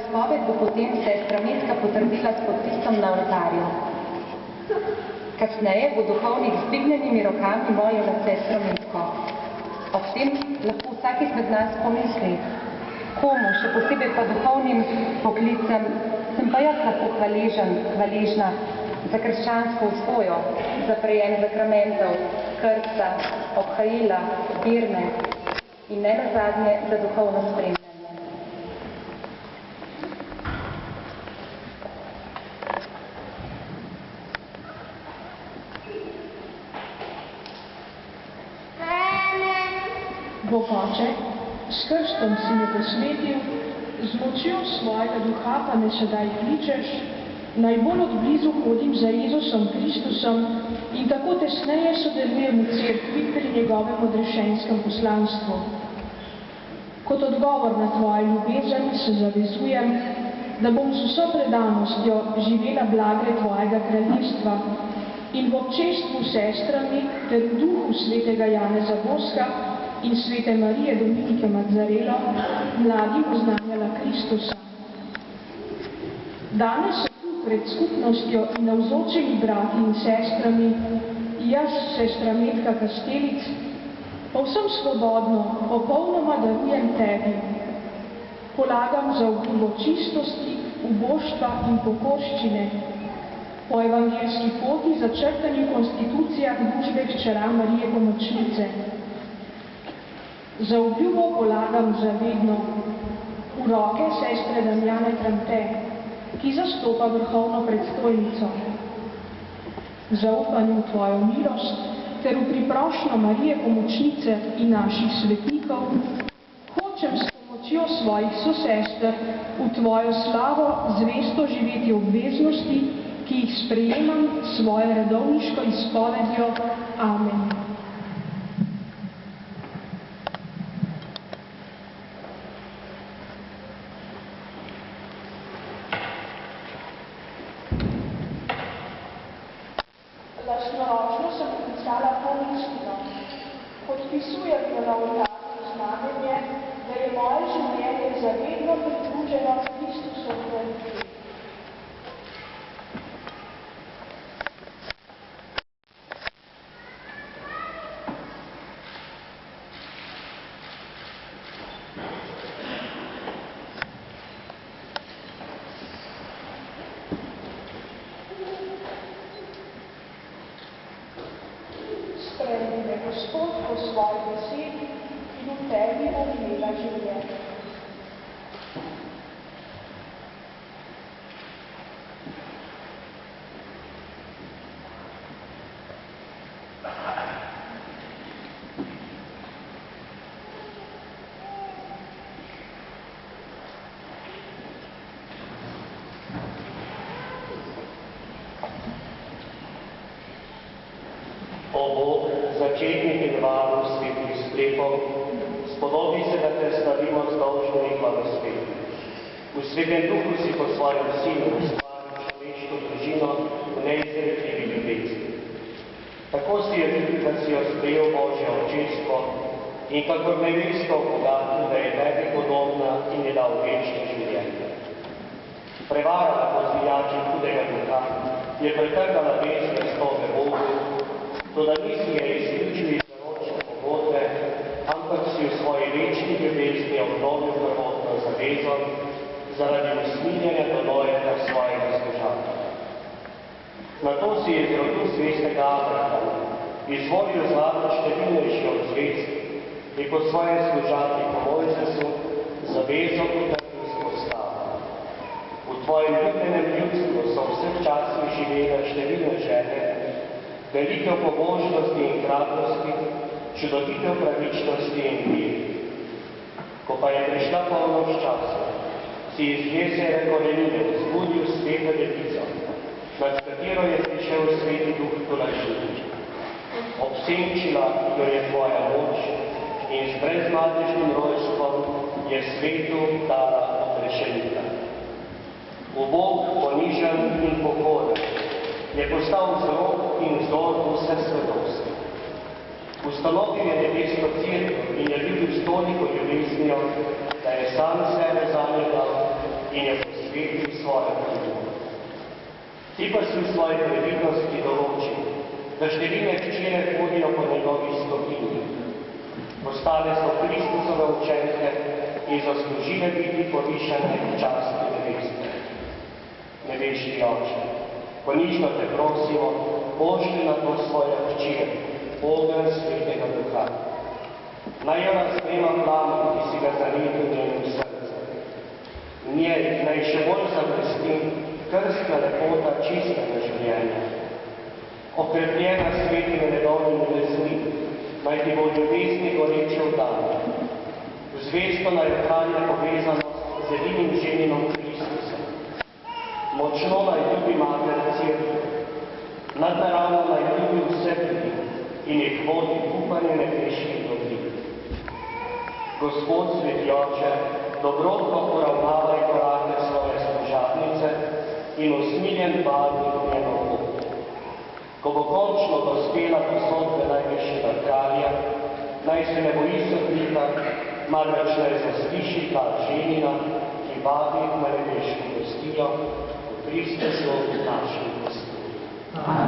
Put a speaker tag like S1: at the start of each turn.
S1: izpoved bo potem sestra Metka potrdila s podpisom na oltarju. Kasneje bo duhovnik z dvignjenimi rokami molil nad sestro Metko. Ob tem lahko vsak izmed nas pomisli, komu, še posebej pa duhovnim poklicem, sem pa jaz lahko hvaležna za krščansko vzgojo, za prejem zakramentov, krsta, obhajila, birme in ne nazadnje za duhovno spremljanje.
S2: Bog Oče, s krstom si me posvetil, z močjo svojega duha pa me sedaj kličeš, najbolj od blizu hodim za Jezusom Kristusom in tako tesneje sodelujem v cerkvi pri njegovem odrešenskem poslanstvu. Kot odgovor na tvojo ljubezen se zavezujem, da bom z vso predanostjo živela blagre tvojega kraljestva in v občestvu s sestrami ter v duhu svetega Janeza Boska in svete Marije Dominike Mazzarelo mladim oznanjala Kristusa. Danes so tu pred skupnostjo in navzočimi brati in sestrami, jaz, sestra Metka Kastelic, povsem svobodno, popolnoma darujem tebi. Polagam za obljubo čistosti, uboštva in pokorščine, po evangeljski poti začrtani v konstitucijah družbe hčera Marije Pomočnice. Za obljubo polagam zavedno v roke sestre Damjane Tramte, ki zastopa vrhovno predstojnico. Zaupanju v tvojo milost ter v priprošnjo Marije Pomočnice in naših svetnikov hočem s pomočjo svojih sosester v tvojo slavo zvesto živeti obveznosti, ki jih sprejemam s svojo redovniško izpovedjo. Amen.
S3: Lastnoročno sem napisala to listino. Podpisujem jo na oltarju znamenje, da je moje življenje zavedno pridruženo Kristusovi ljubezni. Sprejmi me, Gospod, po svoji besedi in v tebi obmela življenje.
S4: O Bog, začetnik in varuh svetih sklepov, spodobi se, da te slavimo z dolžnimi hvalostmi. V svetem duhu si po svojem sinu ustvaril človeško družino v neizrekljivi ljubezni. Tako si jo sprejel Božje očestvo in kakor nevesto obogatil, da je tebi podobna in je dal večno življenje. Prevarala po zvijači hudega duha, je pretrgala vez zvestobe Bogu, toda nisi je izključil iz zaročne pogodbe, ampak si v svoji večni ljubezni obnovil prvotno zavezo zaradi usmiljenja do lojega svojega služaka. Nato si je iz rodu zvestega Abrahama izvolil za številnejši od zvest in po svojem služatniku Mojzesu zavezo potrdil z postavo. V tvojem ljubljenem ljudstvu so v vseh časih živele številne žene, velike v pobožnosti in kratnosti, čudovite v pravičnosti in viri. Ko pa je prišla polnoč časa, si iz jesere korenine vzbudil sveto devico, nad katero je prišel sveti duh tolažiti. Obsenčila jo je tvoja moč in z brezmadežnim rojstvom je svetu dala odrešenika. Ubog, ponižan in pokoren, je postal vzrok in vzor vse svetosti. Ustanovil je nebesko cerkev in je ljubil s toliko ljubeznijo, da je sam sebe zanjo dal in jo posvetil svojo krivdo. Ti pa si v svoji previdnosti določil, da številne hčere hodijo po njegovih stopinjih. Postale so Kristusove učenke in zaslužile biti povišane v časti neveste. Nebeški Oče, ponižno te prosimo, pošlji na to svojo hčer, ogenj Svetega Duha. Naj jo razgrema plamen, ki si ga zanetil v njenem srcu. Njej naj še bolj zavrsti krstna lepota čistega življenja. Okrepljena s svetimi redovnimi vezmi, naj ti bo ljubezni goreče vdane. Zvesto naj ohranja povezanost z edinim ženinom Kristusom. Močno naj ljubi mater Cerkev, nadnaravno naj ljubi vse ljudi in jih vodi v upanje nebeških dobrin. Gospod Sveti Oče, dobrotno poravnavaj korake svoje služabnice in usmiljen barvi njeno pot. Ko bo končno dospela do sodbe najvišjega kralja, naj se ne boji sodnika, marveč naj zasliši glas ženina, ki vabi na nebeško gostijo v Kristusu našem Gospodu.